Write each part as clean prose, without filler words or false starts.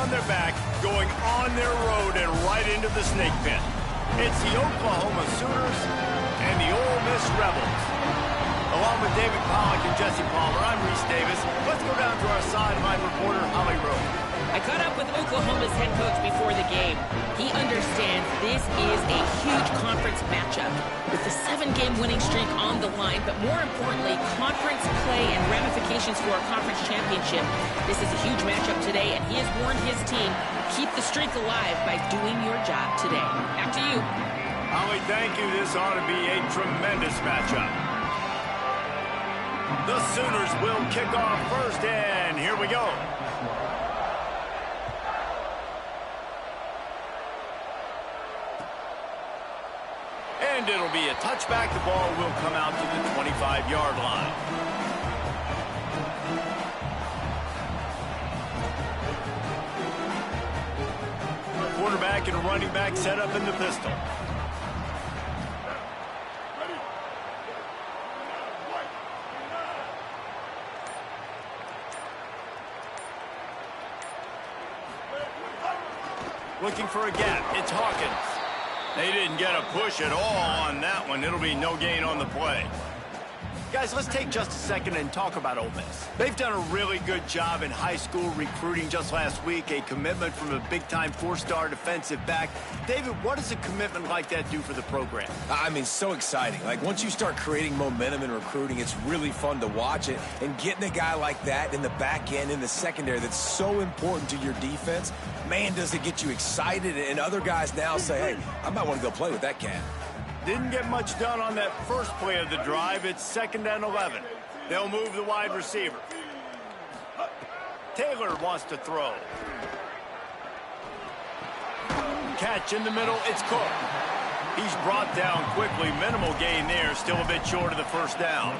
on their back, going on their road and right into the snake pit. It's the Oklahoma Sooners and the Ole Miss Rebels. Along with David Pollack and Jesse Palmer, I'm Reese Davis. Let's go down to our sideline reporter, Holly Rowe. I caught up with Oklahoma's head coach before the game. He understands this is a huge conference matchup with the 7-game winning streak on the line, but more importantly, conference play and ramifications for a conference championship. This is a huge matchup today, and he has warned his team, keep the streak alive by doing your job today. Back to you. Holly, thank you. This ought to be a tremendous matchup. The Sooners will kick off first, and here we go. And it'll be a touchback. The ball will come out to the 25-yard line. Quarterback and running back set up in the pistol. Looking for a gap. It's Hawkins. They didn't get a push at all on that one. It'll be no gain on the play. Guys, let's take just a second and talk about Ole Miss. They've done a really good job in high school recruiting just last week, a commitment from a big-time 4-star defensive back. David, what does a commitment like that do for the program? I mean, so exciting. Like, once you start creating momentum in recruiting, it's really fun to watch it. And getting a guy like that in the back end, in the secondary, that's so important to your defense, man, does it get you excited. And other guys now say, hey, I might want to go play with that cat. Didn't get much done on that first play of the drive. It's 2nd and 11. They'll move the wide receiver. Taylor wants to throw. Catch in the middle. It's Cook. He's brought down quickly. Minimal gain there. Still a bit short of the first down.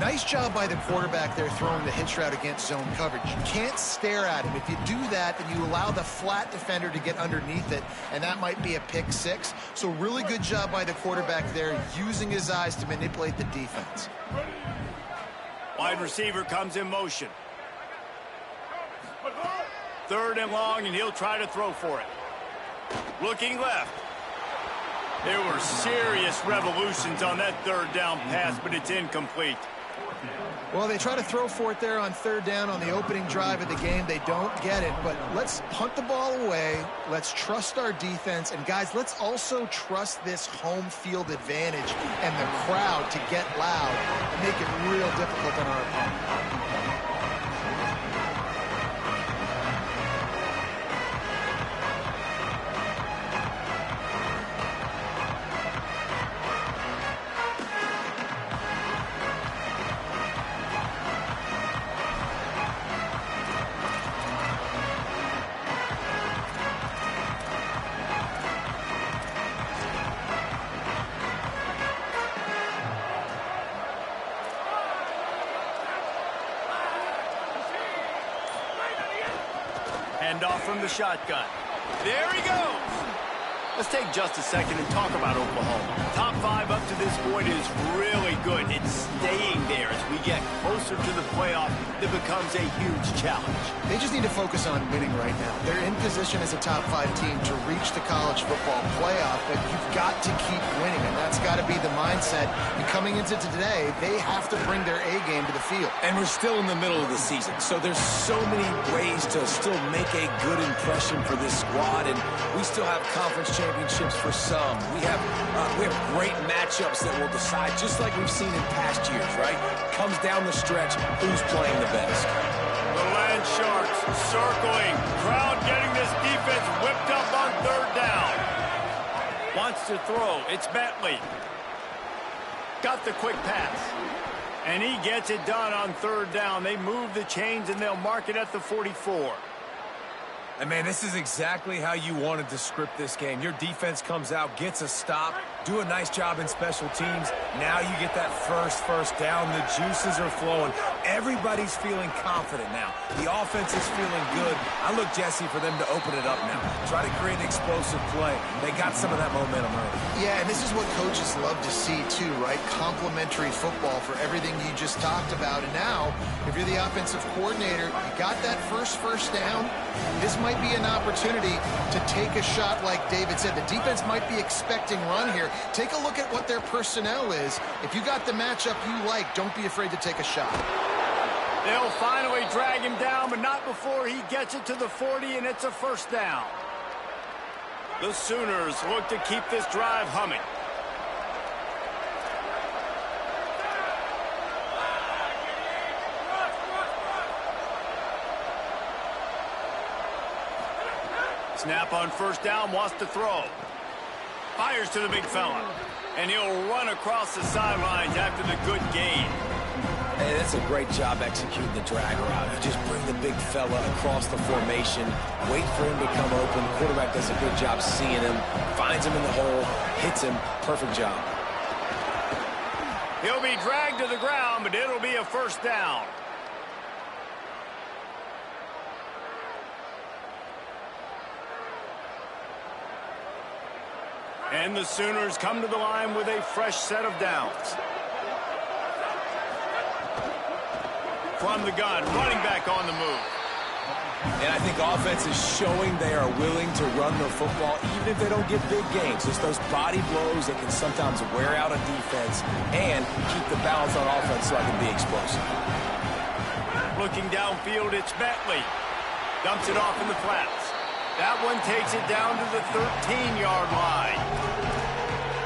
Nice job by the quarterback there throwing the hitch route against zone coverage. You can't stare at him. If you do that, then you allow the flat defender to get underneath it, and that might be a pick 6. So really good job by the quarterback there, using his eyes to manipulate the defense. Wide receiver comes in motion. 3rd and long, and he'll try to throw for it. Looking left. There were serious revolutions on that 3rd down pass, but it's incomplete. Well, they try to throw for it there on 3rd down on the opening drive of the game. They don't get it, but let's punt the ball away. Let's trust our defense. And, guys, let's also trust this home field advantage and the crowd to get loud and make it real difficult on our opponent. Off from the shotgun. There he goes. Let's take just a second and talk about Oklahoma. Top 5 up to this point is really good. It's staying there as we get closer to the playoff. It becomes a huge challenge. They just need to focus on winning right now. They're in position as a top 5 team to reach the college football playoff, but you've got to keep winning, and that's got to be the mindset. And coming into today, they have to bring their A game to the field. And we're still in the middle of the season, so there's so many ways to still make a good impression for this squad, and we still have conference championships for some. We have great matchups that will decide, just like we've seen in past years, right? Comes down the stretch, who's playing the best. The Land Sharks circling. Crowd getting this defense whipped up on 3rd down. Wants to throw. It's Bentley. Got the quick pass. And he gets it done on 3rd down. They move the chains, and they'll mark it at the 44. And, man, this is exactly how you wanted to script this game. Your defense comes out, gets a stop, do a nice job in special teams. Now you get that first down. The juices are flowing. Everybody's feeling confident now. The offense is feeling good. I look, Jesse, for them to open it up now. Try to create an explosive play. They got some of that momentum early. Yeah, and this is what coaches love to see, too, right? Complementary football for everything you just talked about. And now, if you're the offensive coordinator, you got that first down. This might be an opportunity to take a shot like David said. The defense might be expecting run here. Take a look at what their personnel is. If you got the matchup you like, don't be afraid to take a shot. They'll finally drag him down, but not before he gets it to the 40, and it's a first down. The Sooners look to keep this drive humming. Snap on first down, wants to throw. Fires to the big fella. And he'll run across the sidelines after the good gain. Hey, that's a great job executing the drag route. You just bring the big fella across the formation, wait for him to come open. Quarterback does a good job seeing him, finds him in the hole, hits him. Perfect job. He'll be dragged to the ground, but it'll be a first down. And the Sooners come to the line with a fresh set of downs. From the gun, running back on the move. And I think offense is showing they are willing to run the football even if they don't get big gains. Just those body blows that can sometimes wear out a defense and keep the balance on offense so I can be explosive. Looking downfield, it's Bentley. Dumps it off in the flats. That one takes it down to the 13-yard line.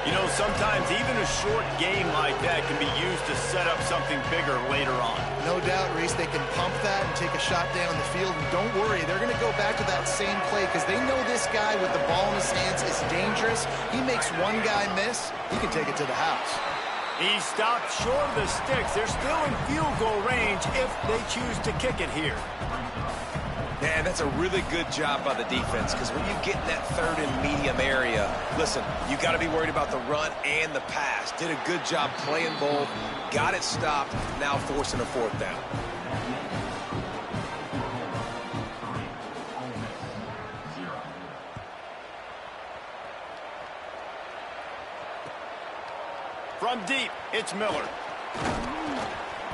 You know, sometimes even a short game like that can be used to set up something bigger later on. No doubt, Reese, they can pump that and take a shot down the field. And don't worry, they're going to go back to that same play because they know this guy with the ball in his hands is dangerous. He makes one guy miss, he can take it to the house. He stopped short of the sticks. They're still in field goal range if they choose to kick it here. Yeah, that's a really good job by the defense because when you get in that third and medium area, listen, you got to be worried about the run and the pass. Did a good job playing both, got it stopped, now forcing a fourth down. From deep, it's Miller.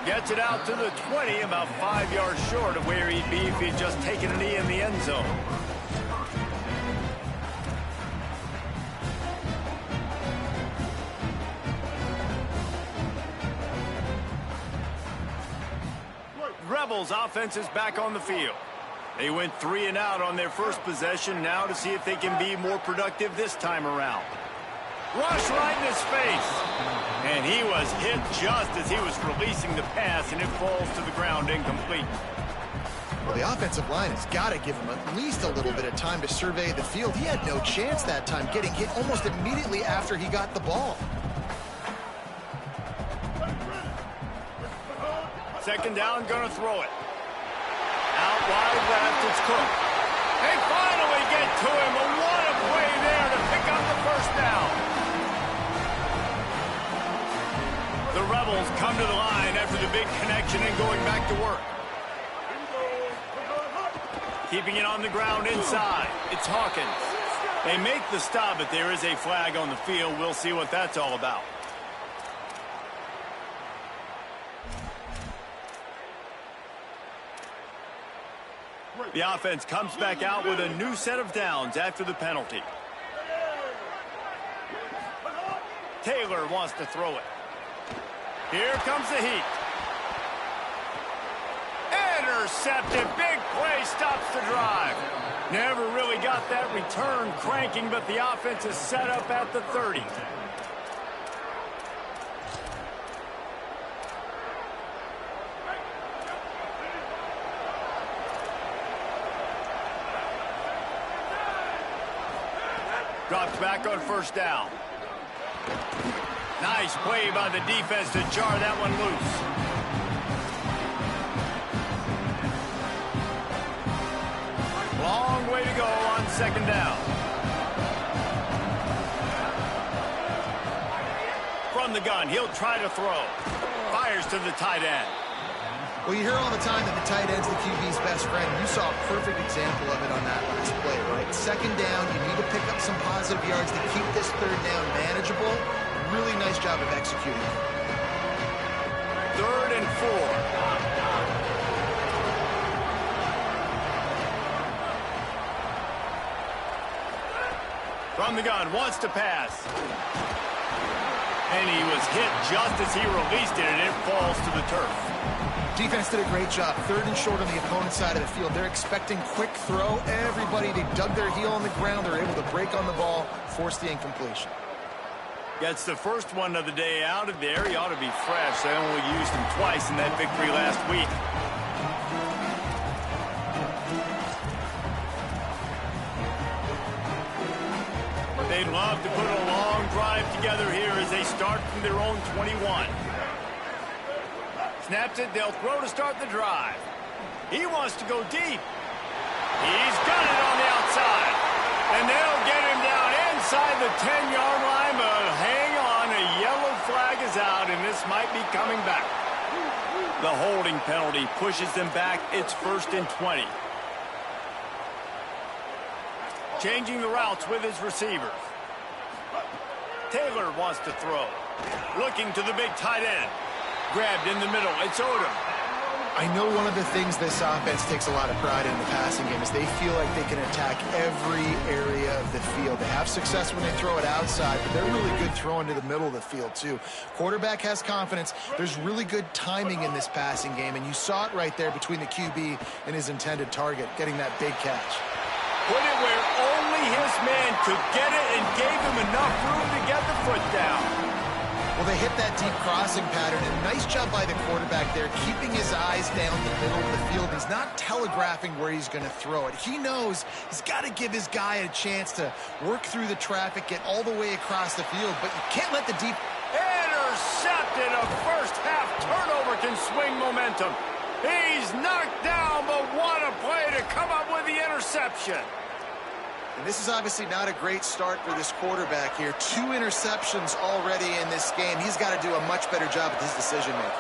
Gets it out to the 20, about 5 yards short of where he'd be if he'd just taken a knee in the end zone. Rebels offense is back on the field. They went 3 and out on their first possession, now to see if they can be more productive this time around. Rush right in his face. And he was hit just as he was releasing the pass, and it falls to the ground incomplete. Well, the offensive line has got to give him at least a little bit of time to survey the field. He had no chance that time, getting hit almost immediately after he got the ball. Second down, gonna throw it. Out wide left, it's Cook. They finally get to him, and what a play there to pick up the first down. The Rebels come to the line after the big connection and going back to work. Keeping it on the ground inside. It's Hawkins. They make the stop, but there is a flag on the field. We'll see what that's all about. The offense comes back out with a new set of downs after the penalty. Taylor wants to throw it. Here comes the heat. Intercepted. Big play stops the drive. Never really got that return cranking, but the offense is set up at the 30. Drops back on first down. Nice play by the defense to jar that one loose. Long way to go on second down. From the gun, he'll try to throw. Fires to the tight end. Well, you hear all the time that the tight end's the QB's best friend. You saw a perfect example of it on that last play, right? Second down, you need to pick up some positive yards to keep this third down manageable. Really nice job of executing. 3rd and 4. From the gun, wants to pass. And he was hit just as he released it, and it falls to the turf. Defense did a great job. 3rd and short on the opponent's side of the field. They're expecting quick throw. Everybody, they dug their heel on the ground. They're able to break on the ball, force the incompletion. Gets the first one of the day out of there. He ought to be fresh. They only used him twice in that victory last week. They'd love to put a long drive together here as they start from their own 21. Snaps it, they'll throw to start the drive. He wants to go deep. He's got it on the outside. And they'll get him down inside the 10-yard line, but hang on, a yellow flag is out, and this might be coming back. The holding penalty pushes them back. It's 1st and 20. Changing the routes with his receivers. Taylor wants to throw. Looking to the big tight end. Grabbed in the middle. It's Odom. I know one of the things this offense takes a lot of pride in the passing game is they feel like they can attack every area of the field. They have success when they throw it outside, but they're really good throwing to the middle of the field, too. Quarterback has confidence. There's really good timing in this passing game, and you saw it right there between the QB and his intended target, getting that big catch. Put it where only his man could get it and gave him enough room to get the foot down. Well, they hit that deep crossing pattern, and nice job by the quarterback there, keeping his eyes down the middle of the field. He's not telegraphing where he's going to throw it. He knows he's got to give his guy a chance to work through the traffic, get all the way across the field, but you can't let the deep... Intercepted. A first-half turnover can swing momentum. He's knocked down, but what a play to come up with the interception. And this is obviously not a great start for this quarterback here. 2 interceptions already in this game. He's got to do a much better job with his decision-making.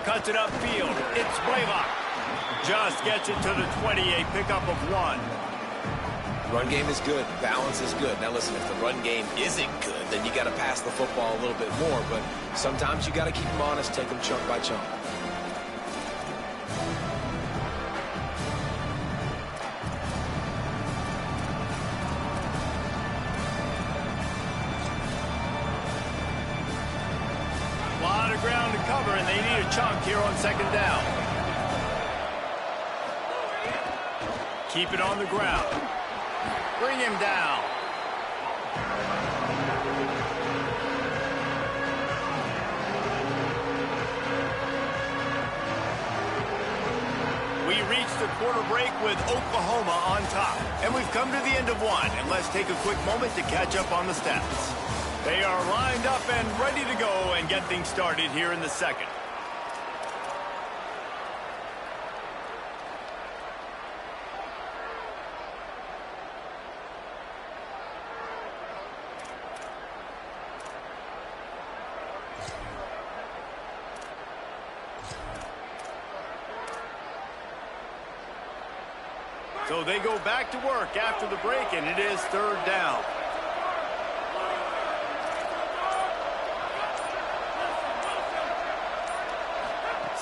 Cuts it upfield. It's Blaylock. Just gets it to the 20, a pickup of 1. Run game is good. Balance is good. Now listen, if the run game isn't good, then you got to pass the football a little bit more. But sometimes you got to keep them honest, take them chunk by chunk. Ground to cover, and they need a chunk here on 2nd down. Keep it on the ground. Bring him down. We reached the quarter break with Oklahoma on top, and we've come to the end of one. And let's take a quick moment to catch up on the stats. They are lined up and ready to go and get things started here in the second. So they go back to work after the break, and it is 3rd down.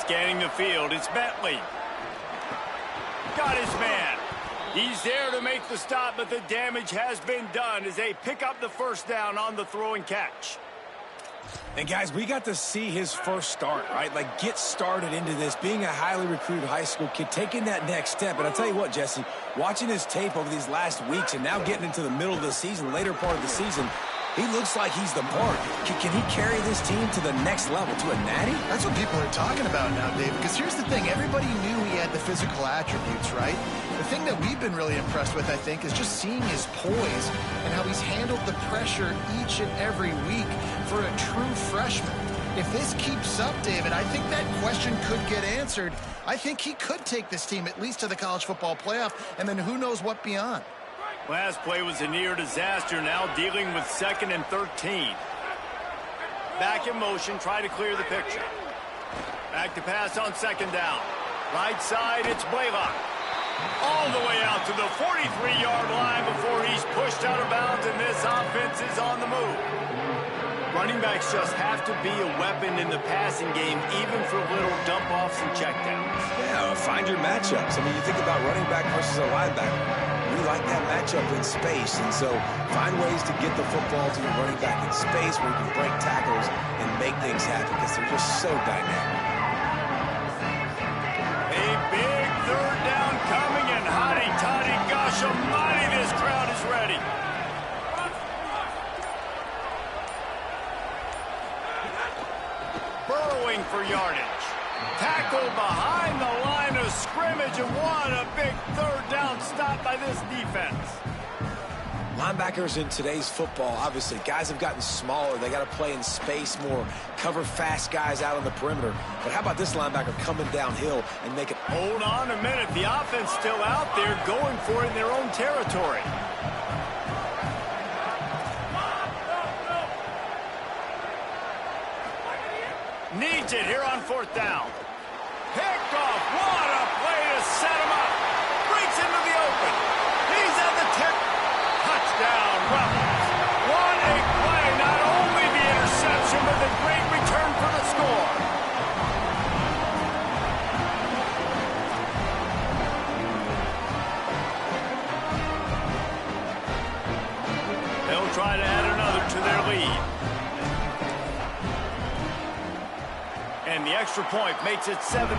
Scanning the field, it's Bentley. Got his man. He's there to make the stop, but the damage has been done as they pick up the 1st down on the throw and catch. And guys, we got to see his first start, right? Like, get started into this, being a highly recruited high school kid, taking that next step. And I'll tell you what, Jesse, watching his tape over these last weeks and now getting into the middle of the season, later part of the season, he looks like he's the part. Can he carry this team to the next level, to a natty? That's what people are talking about now, Dave, because here's the thing. Everybody knew he had the physical attributes, right? The thing that we've been really impressed with, I think, is just seeing his poise and how he's handled the pressure each and every week for a true freshman. If this keeps up, David, I think that question could get answered. I think he could take this team at least to the college football playoff, and then who knows what beyond. Last play was a near disaster, now dealing with 2nd and 13. Back in motion, try to clear the picture. Back to pass on second down. Right side, it's Blaylock. All the way out to the 43-yard line before he's pushed out of bounds, and this offense is on the move. Running backs just have to be a weapon in the passing game, even for little dump-offs and checkdowns. Yeah, find your matchups. I mean, you think about running back versus a linebacker. We like that matchup in space, and so find ways to get the football to your running back in space where you can break tackles and make things happen because they're just so dynamic. A big third down coming, and hotty-toddy, gosh almighty, this crowd is ready. Burrowing for yardage. Tackled behind the line of scrimmage, and what a big third down stop by this defense. Linebackers in today's football, obviously, guys have gotten smaller. They got to play in space more, cover fast guys out on the perimeter. But how about this linebacker coming downhill and making... Hold on a minute. The offense still out there going for it in their own territory. Needs it here on fourth down. Picked off. What a play to set him up. Breaks into the open. He's at the tip. Touchdown, Rebels. What a play. Not only the interception, but the great return for the score. They'll try to add another to their lead. And the extra point makes it 7-3.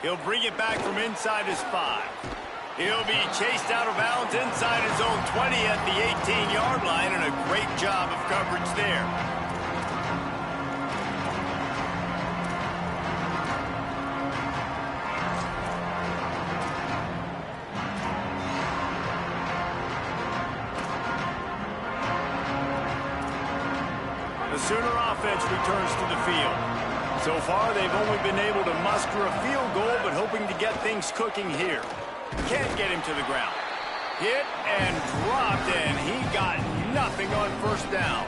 He'll bring it back from inside his 5. He'll be chased out of bounds inside his own 20 at the 18-yard line, and a great job of coverage there. The Sooner offense returns to the field. So far, they've only been able to muster a field goal, but hoping to get things cooking here. Can't get him to the ground. Hit and dropped, and he got nothing on first down.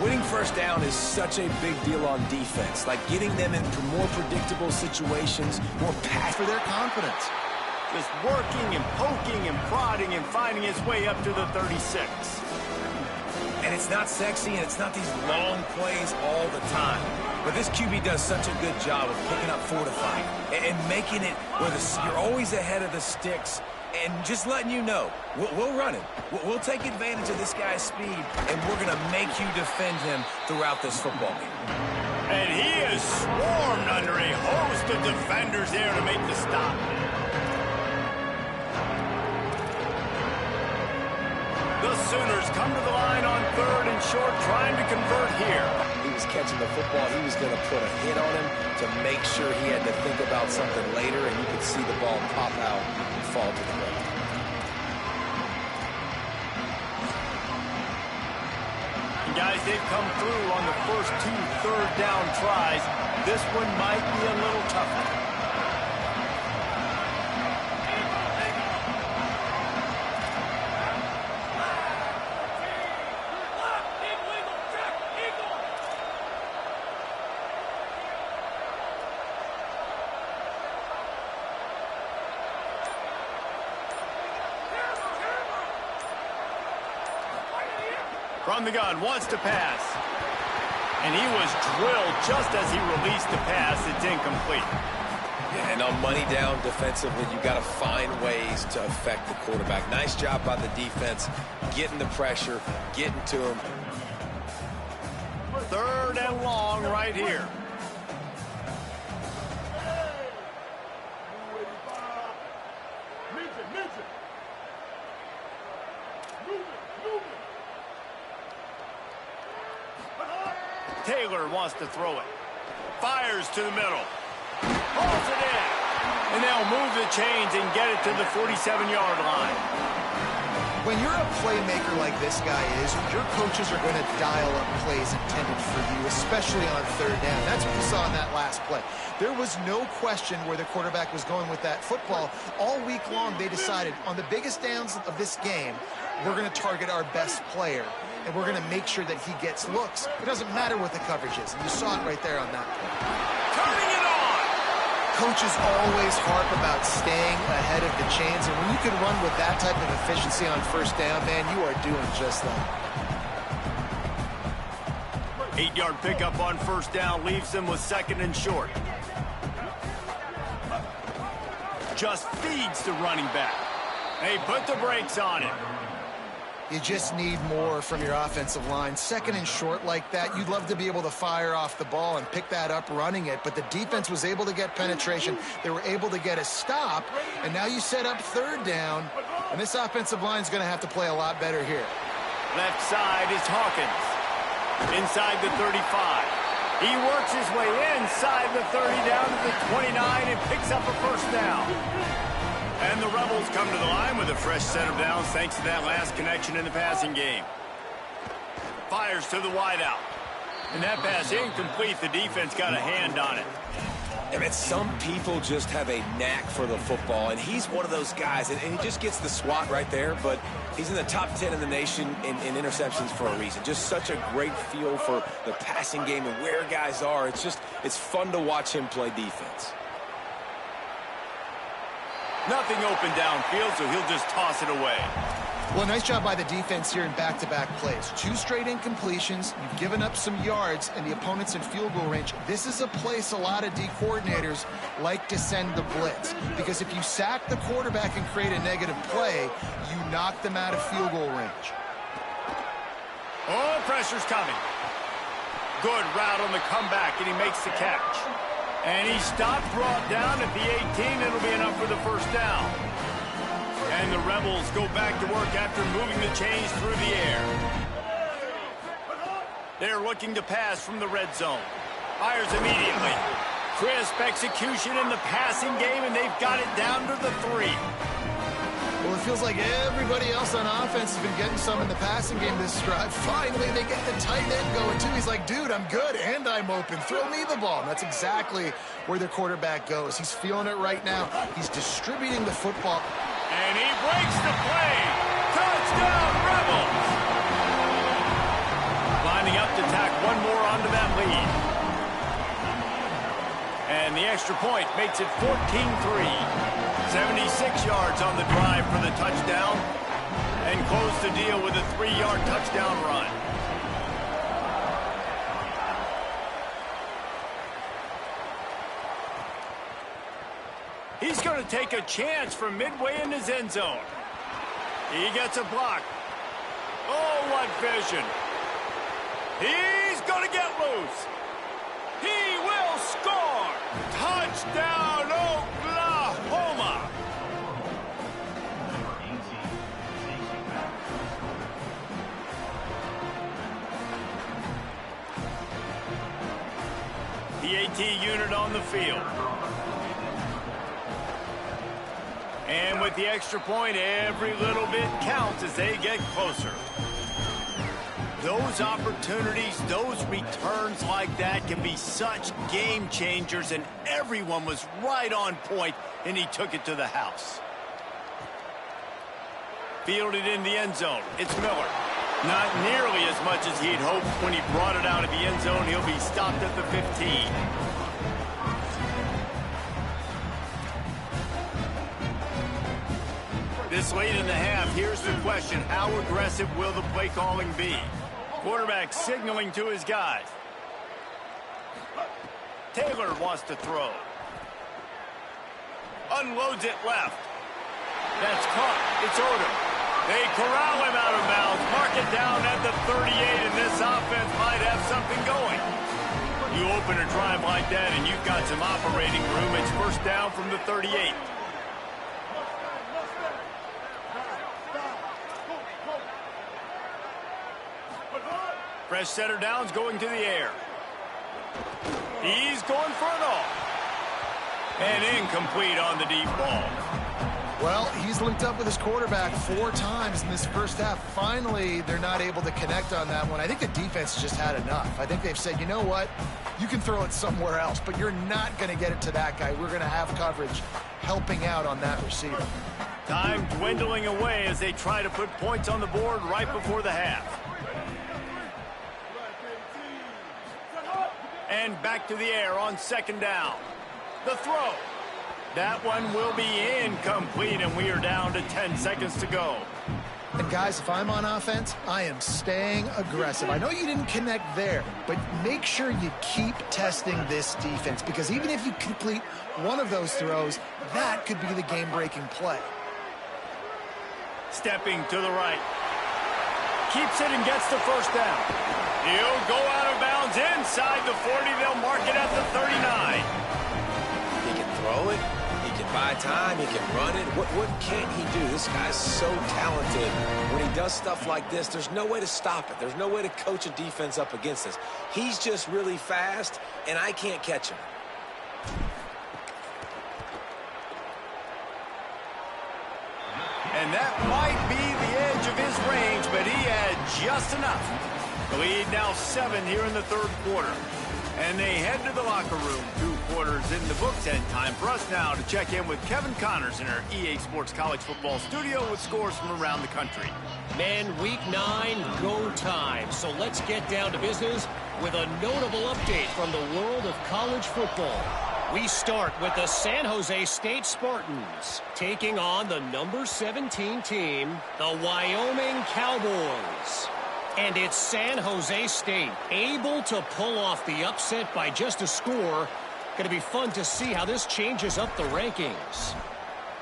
Winning first down is such a big deal on defense, like getting them into more predictable situations, more pass For their confidence. Just working and poking and prodding and finding his way up to the 36. And it's not sexy, and it's not these long plays all the time. But this QB does such a good job of picking up 4 to 5 and making it where you're always ahead of the sticks and just letting you know, we'll run him. We'll take advantage of this guy's speed, and we're going to make you defend him throughout this football game. And he is swarmed under a host of defenders there to make the stop. The Sooners come to the line on 3rd and short, trying to convert here. He was catching the football. He was going to put a hit on him to make sure he had to think about something later, and you could see the ball pop out and fall to the ground. And guys, they've come through on the first 2 third down tries. This one might be a little tougher. From the gun, wants to pass. And he was drilled just as he released the pass. It's incomplete. Yeah, and on money down defensively, you got to find ways to affect the quarterback. Nice job by the defense, getting the pressure, getting to him. 3rd and long right here. Taylor wants to throw it. Fires to the middle. Pulls it in. And they'll move the chains and get it to the 47-yard line. When you're a playmaker like this guy is, your coaches are going to dial up plays intended for you, especially on third down. That's what we saw in that last play. There was no question where the quarterback was going with that football. All week long, they decided on the biggest downs of this game, we're going to target our best player, and we're going to make sure that he gets looks. It doesn't matter what the coverage is. And you saw it right there on that play. Turning it on! Coaches always harp about staying ahead of the chains, and when you can run with that type of efficiency on first down, man, you are doing just that. 8-yard pickup on first down leaves them with second and short. Just feeds the running back. They put the brakes on it. You just need more from your offensive line. Second and short like that, you'd love to be able to fire off the ball and pick that up running it, but the defense was able to get penetration. They were able to get a stop, and now you set up third down, and this offensive line is going to have to play a lot better here. Left side is Hawkins. Inside the 35. He works his way inside the 30 down to the 29 and picks up a first down. And the Rebels come to the line with a fresh set of downs thanks to that last connection in the passing game. Fires to the wideout. And that pass incomplete. The defense got a hand on it. I mean, some people just have a knack for the football, and he's one of those guys, and he just gets the swat right there, but he's in the top 10 in the nation in interceptions for a reason. Just such a great feel for the passing game and where guys are. It's fun to watch him play defense. Nothing open downfield, so he'll just toss it away. Well, nice job by the defense here in back-to-back plays. 2 straight incompletions. You've given up some yards, and the opponent's in field goal range. This is a place a lot of D coordinators like to send the blitz, because if you sack the quarterback and create a negative play, you knock them out of field goal range. Oh, pressure's coming. Good route on the comeback, and he makes the catch. And he stopped, brought down at the 18. It'll be enough for the first down. And the Rebels go back to work after moving the chains through the air. They're looking to pass from the red zone. Fires immediately. Crisp execution in the passing game, and they've got it down to the 3. Well, it feels like everybody else on offense has been getting some in the passing game this drive. Finally, they get the tight end going, too. He's like, dude, I'm good, and I'm open. Throw me the ball. And that's exactly where the quarterback goes. He's feeling it right now. He's distributing the football. And he breaks the play. Touchdown, Rebels! Lining up to tack one more onto that lead. And the extra point makes it 14-3. 76 yards on the drive for the touchdown, and close the deal with a 3-yard touchdown run. He's going to take a chance from midway in his end zone. He gets a block. Oh, what vision. He's going to get loose. He will score. Touchdown, Oklahoma. The AT unit on the field. And with the extra point, every little bit counts as they get closer. Those opportunities, those returns like that can be such game changers, and everyone was right on point, and he took it to the house. Fielded in the end zone. It's Miller. Not nearly as much as he'd hoped when he brought it out of the end zone. He'll be stopped at the 15. This late in the half, here's the question. How aggressive will the play calling be? Quarterback signaling to his guys. Taylor wants to throw. Unloads it left. That's caught. It's Odom. They corral him out of bounds. Mark it down at the 38, and this offense might have something going. You open a drive like that, and you've got some operating room. It's first down from the 38. Fresh setter downs going to the air. He's going for it all. And incomplete on the deep ball. Well, he's linked up with his quarterback 4 times in this first half. Finally, they're not able to connect on that one. I think the defense just had enough. I think they've said, you know what? You can throw it somewhere else, but you're not going to get it to that guy. We're going to have coverage helping out on that receiver. Time dwindling away as they try to put points on the board right before the half. And back to the air on 2nd down. The throw. That one will be incomplete, and we are down to 10 seconds to go. And guys, if I'm on offense, I am staying aggressive. I know you didn't connect there, but make sure you keep testing this defense, because even if you complete one of those throws, that could be the game-breaking play. Stepping to the right. Keeps it and gets the first down. He'll go out of bounds inside the 40. They'll mark it at the 39. He can throw it. He can buy time. He can run it. What can't he do? This guy's so talented. When he does stuff like this, there's no way to stop it. There's no way to coach a defense up against this. He's just really fast, and I can't catch him. And that might be the edge of his range, but he had just enough. The lead now 7 here in the 3rd quarter. And they head to the locker room. 2 quarters in the books, and time for us now to check in with Kevin Connors in our EA Sports College Football Studio with scores from around the country. Men, week 9, go time. So let's get down to business with a notable update from the world of college football. We start with the San Jose State Spartans taking on the number 17 team, the Wyoming Cowboys. And it's San Jose State able to pull off the upset by just a score. Going to be fun to see how this changes up the rankings.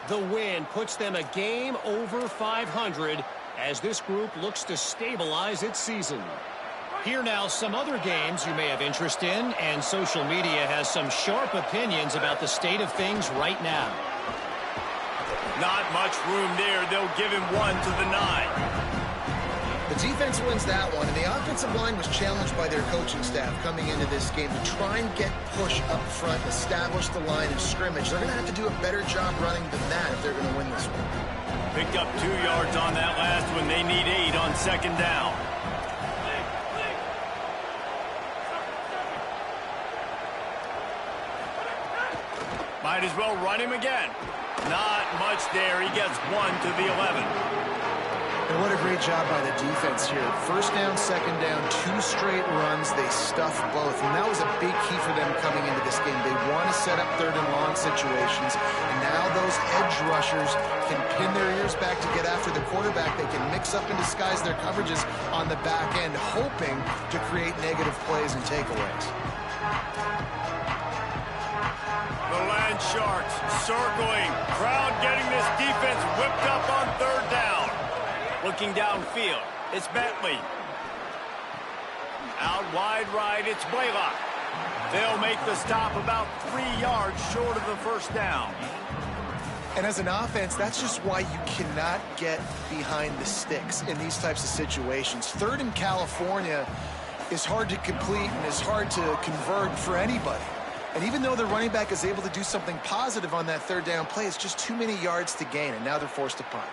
The win puts them a game over 500 as this group looks to stabilize its season. Here now some other games you may have interest in, and social media has some sharp opinions about the state of things right now. Not much room there. They'll give him 1 to the 9. The defense wins that one, and the offensive line was challenged by their coaching staff coming into this game to try and get push up front, establish the line of scrimmage. They're going to have to do a better job running than that if they're going to win this one. Picked up 2 yards on that last one. They need 8 on 2nd down. Might as well run him again. Not much there. He gets 1 to the 11. And what a great job by the defense here. 1st down, 2nd down, 2 straight runs. They stuffed both. And that was a big key for them coming into this game. They want to set up 3rd and long situations. And now those edge rushers can pin their ears back to get after the quarterback. They can mix up and disguise their coverages on the back end, hoping to create negative plays and takeaways. The Land Sharks circling. Crowd getting this defense whipped up on 3rd down. Looking downfield, it's Bentley. Out wide right, it's Blaylock. They'll make the stop about 3 yards short of the 1st down. And as an offense, that's just why you cannot get behind the sticks in these types of situations. 3rd in California is hard to complete and is hard to convert for anybody. And even though the running back is able to do something positive on that 3rd down play, it's just too many yards to gain, and now they're forced to punt.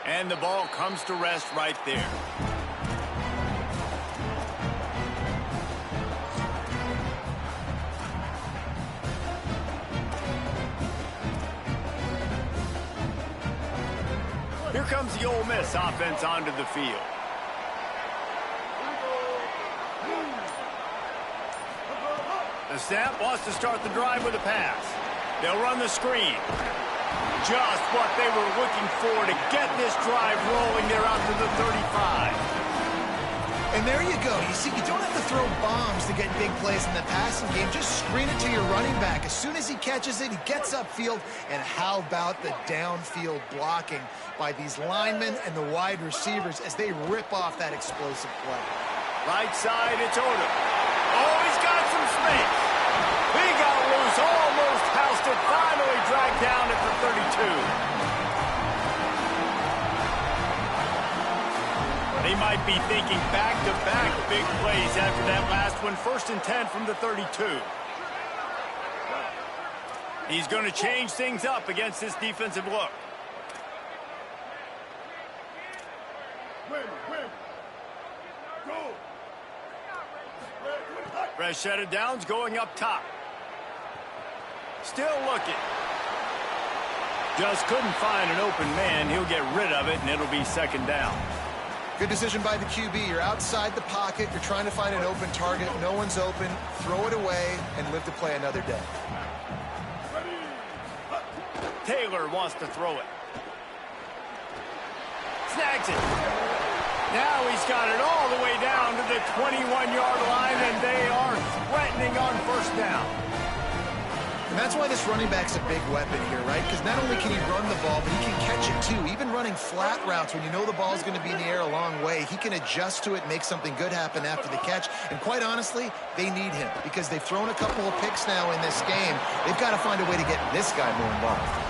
And the ball comes to rest right there. Here comes the Ole Miss offense onto the field. The snap wants to start the drive with a pass. They'll run the screen. Just what they were looking for to get this drive rolling. They're out to the 35. And there you go. You see, you don't have to throw bombs to get big plays in the passing game. Just screen it to your running back. As soon as he catches it, he gets upfield. And how about the downfield blocking by these linemen and the wide receivers as they rip off that explosive play. Right side, it's Odom. Oh, he's got some space. He got loose, almost housed it, finally dragged down at the 32. They might be thinking back-to-back big plays after that last one. 1st and 10 from the 32. He's going to change things up against this defensive look. Fresh set of downs going up top. Still looking. Just couldn't find an open man. He'll get rid of it, and it'll be second down. Good decision by the QB. You're outside the pocket. You're trying to find an open target. No one's open. Throw it away and live to play another day. Taylor wants to throw it. Snags it. Now he's got it all the way down to the 21-yard line, and they are threatening on first down. And that's why this running back's a big weapon here, right? Because not only can he run the ball, but he can catch it too. Even running flat routes when you know the ball's going to be in the air a long way, he can adjust to it, make something good happen after the catch. And quite honestly, they need him because they've thrown a couple of picks now in this game. They've got to find a way to get this guy more involved.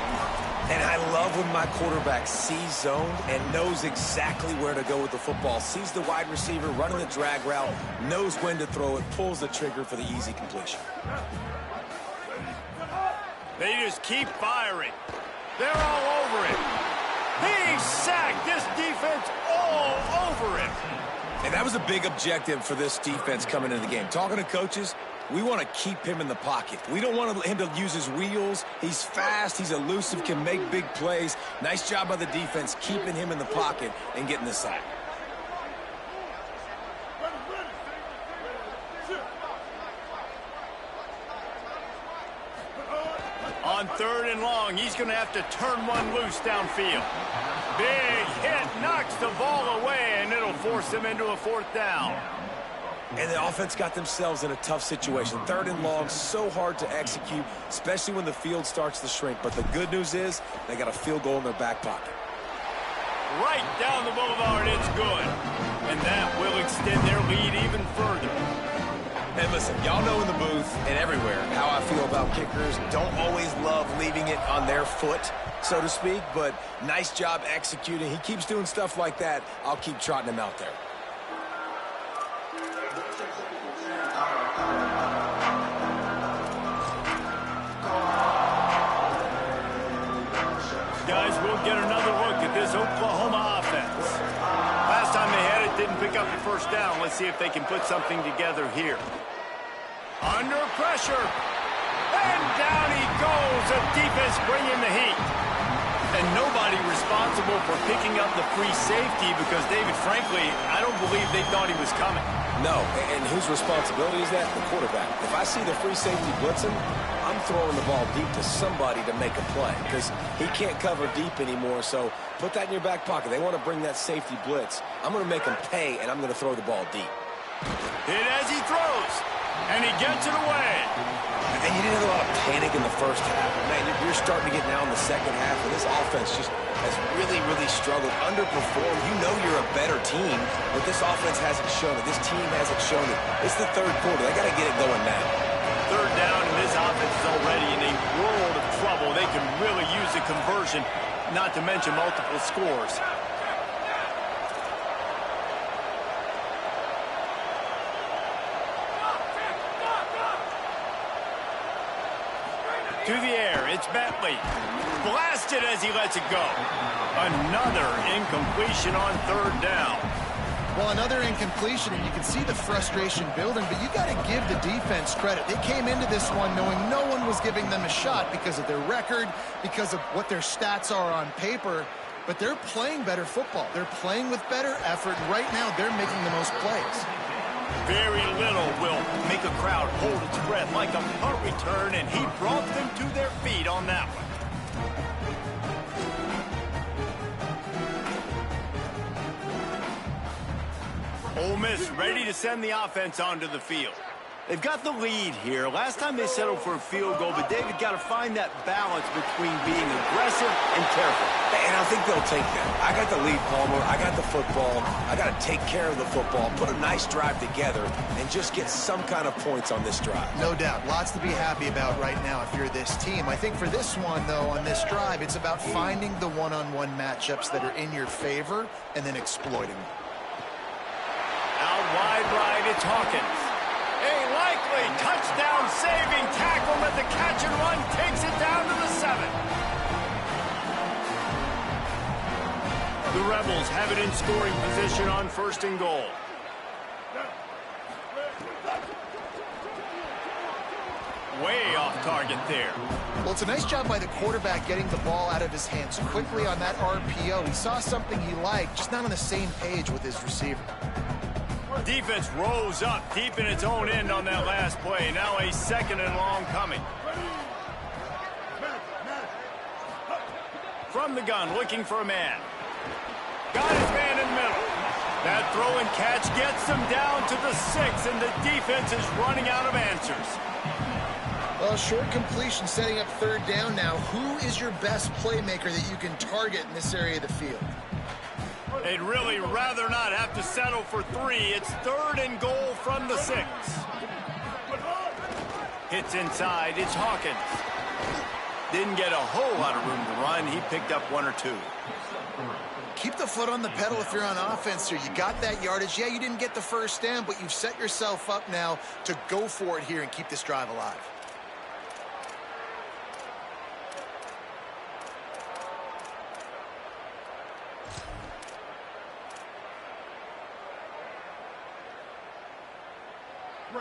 And I love when my quarterback sees zone and knows exactly where to go with the football. Sees the wide receiver running the drag route, knows when to throw it, pulls the trigger for the easy completion. They just keep firing. They're all over him. He's sacked. This defense all over him. And that was a big objective for this defense coming into the game. Talking to coaches, we want to keep him in the pocket. We don't want him to use his wheels. He's fast. He's elusive, can make big plays. Nice job by the defense keeping him in the pocket and getting the sack. On third and long, he's going to have to turn one loose downfield. Big hit, knocks the ball away, and it'll force him into a fourth down. And the offense got themselves in a tough situation. Third and long, so hard to execute, especially when the field starts to shrink. But the good news is they got a field goal in their back pocket. Right down the boulevard, it's good. And that will extend their lead even further. And listen, y'all know in the booth and everywhere how I feel about kickers. Don't always love leaving it on their foot, so to speak, but nice job executing. He keeps doing stuff like that. I'll keep trotting him out there. Guys, we'll get another look at this Oklahoma offense. Last time they had it, didn't pick up the first down. Let's see if they can put something together here. Under pressure. And down he goes. The defense bringing the heat. And nobody responsible for picking up the free safety because, David, frankly, I don't believe they thought he was coming. No, and whose responsibility is that? The quarterback. If I see the free safety blitzing, I'm throwing the ball deep to somebody to make a play because he can't cover deep anymore, so put that in your back pocket. They want to bring that safety blitz. I'm going to make him pay, and I'm going to throw the ball deep. Hit as he throws, and he gets it away. And you didn't have a lot of panic in the first half. Man, you're starting to get now in the second half, and this offense just has really, really struggled, underperformed. You know you're a better team, but this offense hasn't shown it. This team hasn't shown it. It's the third quarter. They got to get it going now. Third down, and this offense is already in a world of trouble. They can really use a conversion, not to mention multiple scores. To the air, it's Bentley. Blasted as he lets it go. Another incompletion on third down. Well, another incompletion, and you can see the frustration building, but you got to give the defense credit. They came into this one knowing no one was giving them a shot because of their record, because of what their stats are on paper, but they're playing better football. They're playing with better effort, and right now they're making the most plays. Very little will make a crowd hold its breath like a punt return, and he brought them to their feet on that one. Ole Miss ready to send the offense onto the field. They've got the lead here. Last time they settled for a field goal, but David got to find that balance between being aggressive and careful. And I think they'll take that. I got the lead, Palmer. I got the football. I got to take care of the football, put a nice drive together, and just get some kind of points on this drive. No doubt. Lots to be happy about right now if you're this team. I think for this one, though, on this drive, it's about finding the one-on-one matchups that are in your favor and then exploiting them. Out wide right, it's Hawkins. A likely touchdown-saving tackle, but the catch and run takes it down to the 7. The Rebels have it in scoring position on 1st and goal. Way off target there. Well, it's a nice job by the quarterback getting the ball out of his hands quickly on that RPO. He saw something he liked, just not on the same page with his receiver. Defense rose up deep in its own end on that last play. Now a 2nd and long coming. From the gun, looking for a man. Got his man in the middle. That throw and catch gets them down to the 6, and the defense is running out of answers. Well, short completion setting up 3rd down now. Who is your best playmaker that you can target in this area of the field? They'd really rather not have to settle for 3. It's 3rd and goal from the 6. Hits inside. It's Hawkins. Didn't get a whole lot of room to run. He picked up 1 or 2. Keep the foot on the pedal if you're on offense here. You got that yardage. Yeah, you didn't get the 1st down, but you've set yourself up now to go for it here and keep this drive alive.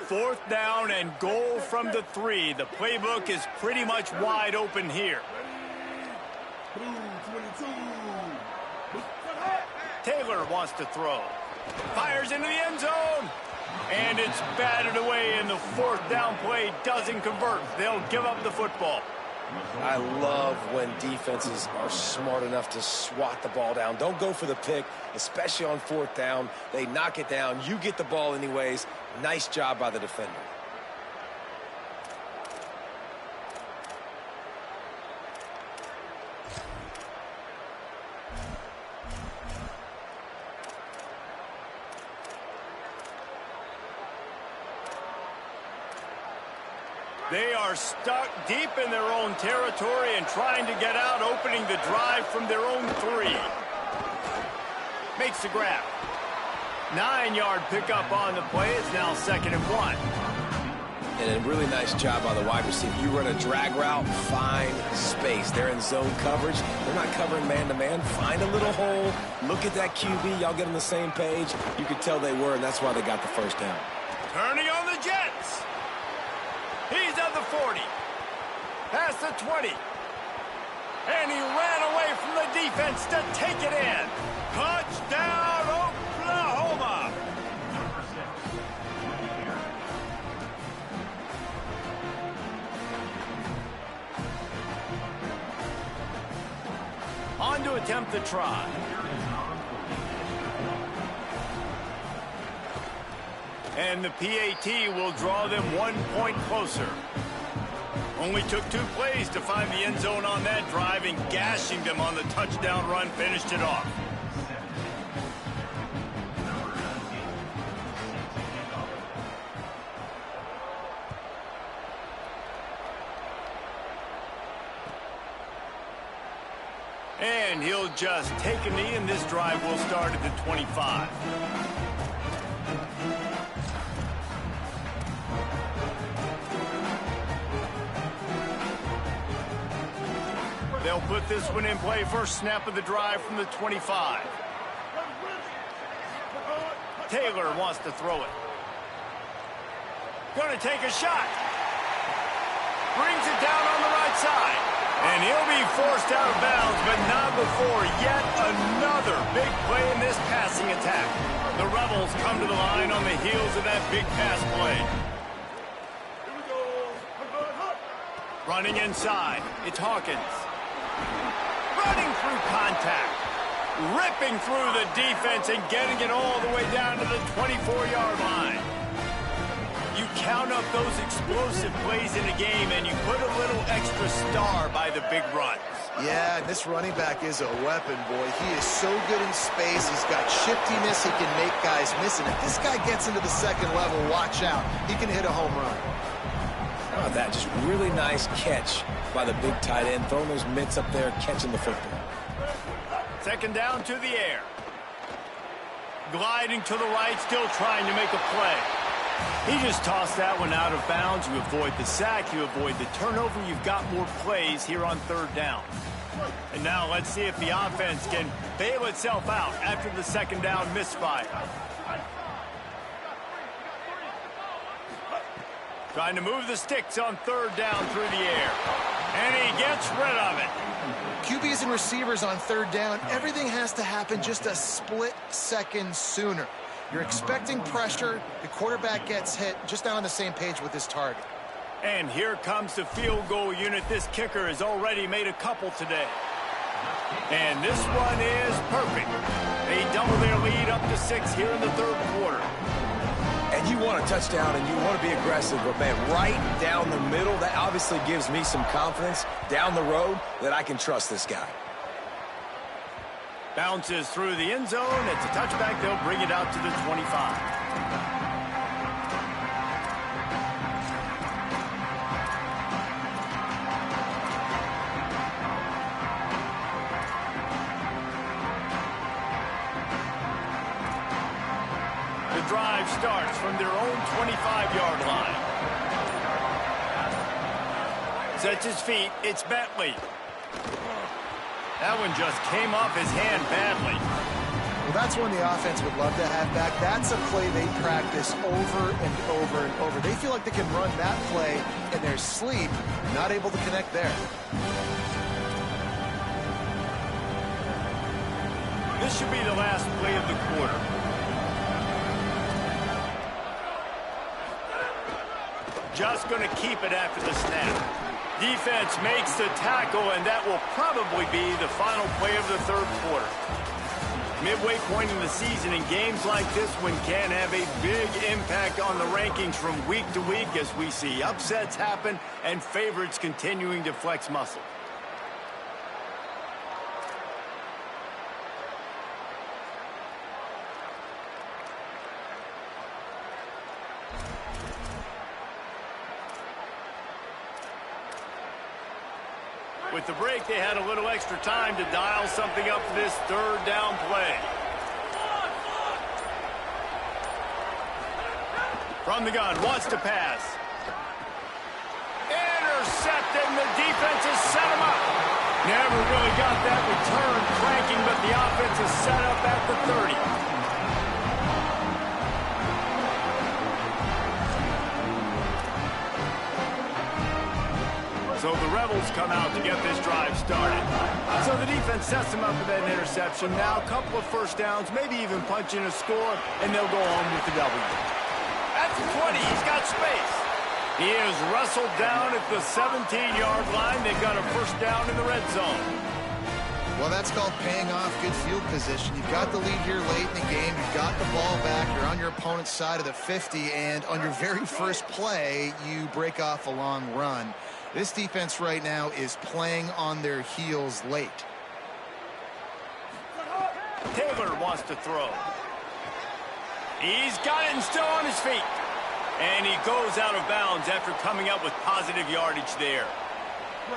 Fourth down and goal from the 3. The playbook is pretty much wide open here. Taylor wants to throw. Fires into the end zone. And it's batted away, and the 4th down play doesn't convert. They'll give up the football. I love when defenses are smart enough to swat the ball down. Don't go for the pick, especially on 4th down. They knock it down. You get the ball anyways. Nice job by the defender. They are stuck deep in their own territory and trying to get out, opening the drive from their own 3. Makes the grab. 9-yard pickup on the play. It's now 2nd and 1. And a really nice job by the wide receiver. You run a drag route, find space. They're in zone coverage. They're not covering man-to-man. Find a little hole. Look at that QB. Y'all get on the same page. You could tell they were, and that's why they got the 1st down. Turning on the Jets. He's at the 40. Past the 20. And he ran away from the defense to take it in. Touchdown, Oklahoma. On to attempt the try. And the PAT will draw them 1 point closer. Only took 2 plays to find the end zone on that drive, and gashing them on the touchdown run finished it off. And he'll just take a knee, and this drive will start at the 25. They'll put this one in play. First snap of the drive from the 25. Taylor wants to throw it. Going to take a shot. Brings it down on the right side. And he'll be forced out of bounds, but not before yet another big play in this passing attack. The Rebels come to the line on the heels of that big pass play. Running inside, it's Hawkins. Running through contact. Ripping through the defense and getting it all the way down to the 24-yard line. You count up those explosive plays in a game, and you put a little extra star by the big runs. Yeah, this running back is a weapon, boy. He is so good in space. He's got shiftiness. He can make guys miss. And if this guy gets into the 2nd level, watch out. He can hit a home run. How about that? Just really nice catch by the big tight end. Throwing those mitts up there, catching the football. 2nd down to the air. Gliding to the right, still trying to make a play. He just tossed that one out of bounds. You avoid the sack, you avoid the turnover. You've got more plays here on third down. And now let's see if the offense can bail itself out after the second down misfire. Trying to move the sticks on third down through the air. And he gets rid of it. QBs and receivers on third down, everything has to happen just a split second sooner. You're expecting pressure. The quarterback gets hit, just not on the same page with his target. And here comes the field goal unit. This kicker has already made a couple today. And this one is perfect. They double their lead up to 6 here in the third quarter. And you want a touchdown and you want to be aggressive, but man, right down the middle, that obviously gives me some confidence down the road that I can trust this guy. Bounces through the end zone. It's a touchback. They'll bring it out to the 25. The drive starts from their own 25-yard line. Sets his feet. It's Bentley. That one just came off his hand badly. Well, that's one the offense would love to have back. That's a play they practice over and over and over. They feel like they can run that play in their sleep, not able to connect there. This should be the last play of the quarter. Just going to keep it after the snap. Defense makes the tackle, and that will probably be the final play of the third quarter. Midway point in the season, in games like this one can have a big impact on the rankings from week to week as we see upsets happen and favorites continuing to flex muscle. With the break, they had a little extra time to dial something up for this third down play. From the gun, wants to pass. Intercepted, and the defense has set him up. Never really got that return cranking, but the offense is set up at the 30. So the Rebels come out to get this drive started. So the defense sets them up with that interception. Now a couple of first downs, maybe even punching a score, and they'll go home with the W. At the 20, he's got space. He is wrestled down at the 17-yard line. They've got a first down in the red zone. Well, that's called paying off good field position. You've got the lead here late in the game. You've got the ball back. You're on your opponent's side of the 50, and on your very first play, you break off a long run. This defense right now is playing on their heels late. Taylor wants to throw. He's got it and still on his feet. And he goes out of bounds after coming up with positive yardage there.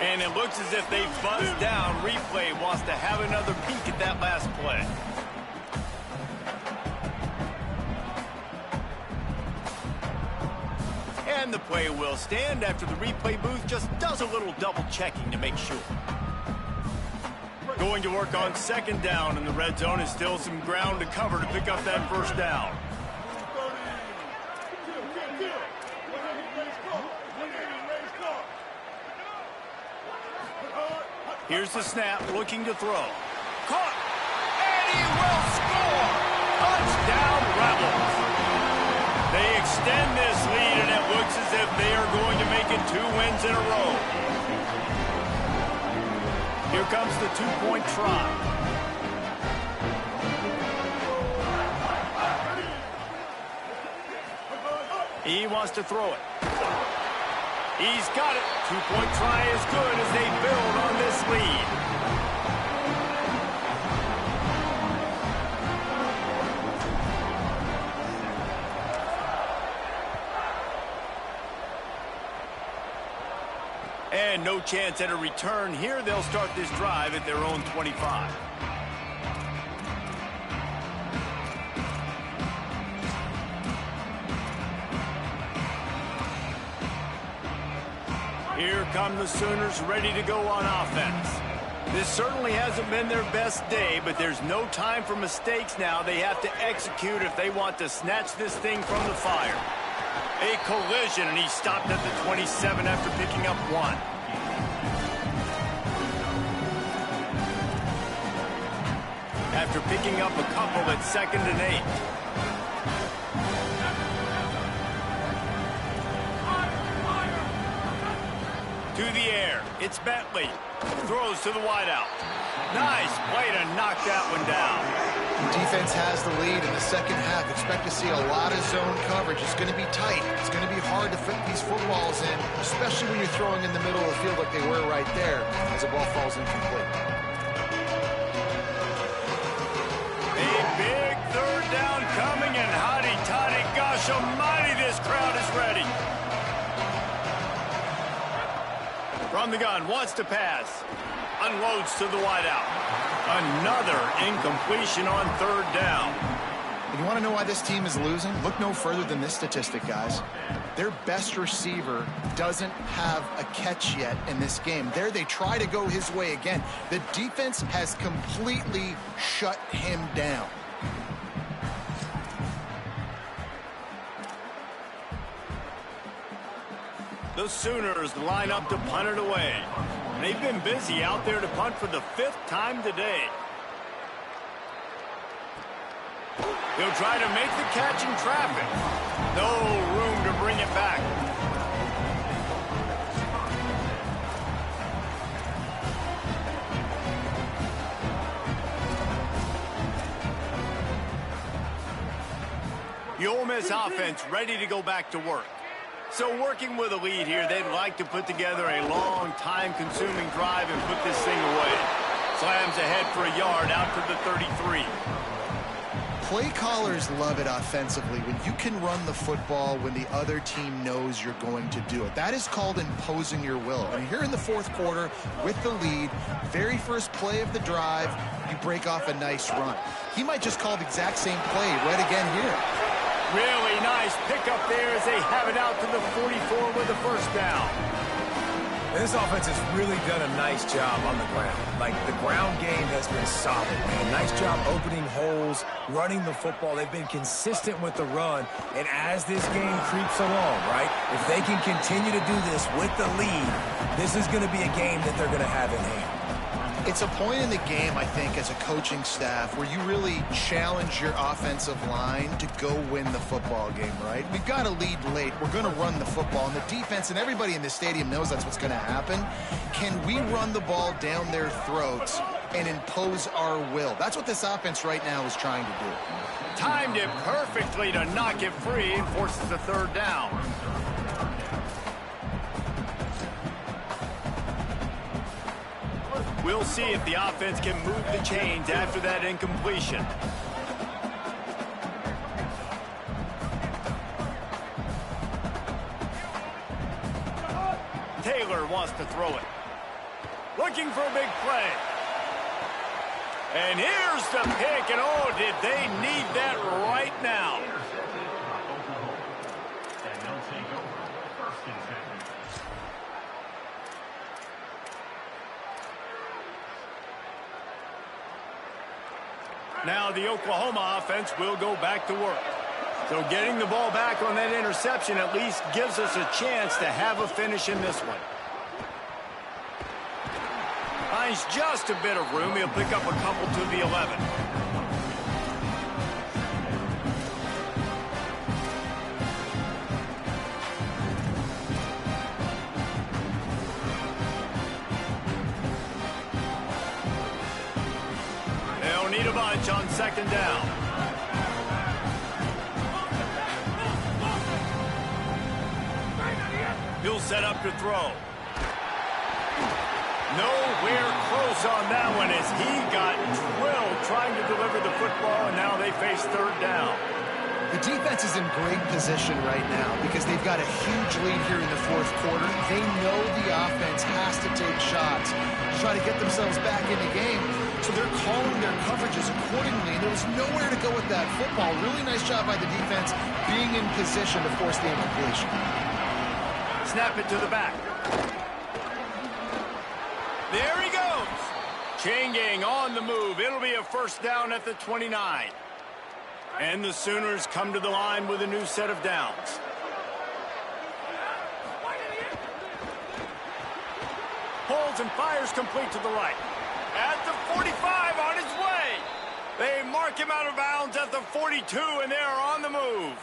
And it looks as if they buzzed down. Replay wants to have another peek at that last play. And the play will stand after the replay booth just does a little double checking to make sure. Going to work on second down in the red zone is still some ground to cover to pick up that first down. Here's the snap, looking to throw. Caught! And he will score! Touchdown, Rebels! They extend this lead, and it looks as if they are going to make it 2 wins in a row. Here comes the two-point try. He wants to throw it. He's got it. Two-point try is good as they build on this lead. And no chance at a return here. They'll start this drive at their own 25. come the Sooners ready to go on offense. This certainly hasn't been their best day, but there's no time for mistakes now. They have to execute if they want to snatch this thing from the fire. A collision, and he stopped at the 27 after picking up 1. After picking up a couple at 2nd and 8. To the air. It's Bentley. Throws to the wideout. Nice play to knock that one down. Defense has the lead in the second half. Expect to see a lot of zone coverage. It's going to be tight. It's going to be hard to fit these footballs in, especially when you're throwing in the middle of the field like they were right there as the ball falls incomplete. A big 3rd down coming, and hotty-toddy, gosh almighty, this crowd is ready. From the gun, wants to pass. Unloads to the wideout. Another incompletion on 3rd down. You want to know why this team is losing? Look no further than this statistic, guys. Their best receiver doesn't have a catch yet in this game. There they try to go his way again. The defense has completely shut him down. The Sooners line up to punt it away. They've been busy out there to punt for the 5th time today. He'll try to make the catch in traffic. No room to bring it back. The Ole Miss offense ready to go back to work. So working with a lead here, they'd like to put together a long, time-consuming drive and put this thing away. Slams ahead for a yard out to the 33. Play callers love it offensively when you can run the football when the other team knows you're going to do it. That is called imposing your will. And here in the 4th quarter with the lead, very first play of the drive, you break off a nice run. He might just call the exact same play right again here. Really nice pickup there as they have it out to the 44 with the 1st down. This offense has really done a nice job on the ground. Like, the ground game has been solid, man. Nice job opening holes, running the football. They've been consistent with the run. And as this game creeps along, right, if they can continue to do this with the lead, this is going to be a game that they're going to have in hand. It's a point in the game, I think, as a coaching staff where you really challenge your offensive line to go win the football game, right? We've got a lead late. We're going to run the football. And the defense and everybody in the stadium knows that's what's going to happen. Can we run the ball down their throats and impose our will? That's what this offense right now is trying to do. Timed it perfectly to knock it free and forces the 3rd down. We'll see if the offense can move the chains after that incompletion. Taylor wants to throw it. Looking for a big play. And here's the pick, and oh, did they need that right now. Now the Oklahoma offense will go back to work. So getting the ball back on that interception at least gives us a chance to have a finish in this one. Finds just a bit of room. He'll pick up a couple to the 11. Need a bunch on 2nd down. He'll set up to throw. Nowhere close on that one as he got drilled trying to deliver the football, and now they face 3rd down. The defense is in great position right now because they've got a huge lead here in the 4th quarter. They know the offense has to take shots to try to get themselves back in the game. So they're calling their coverages accordingly, and there was nowhere to go with that football. Really nice job by the defense being in position to force the incompletion. Snap it to the back. There he goes. Chain gang on the move. It'll be a first down at the 29. And the Sooners come to the line with a new set of downs. Holds and fires complete to the right. At the 45 on his way. They mark him out of bounds at the 42, and they are on the move.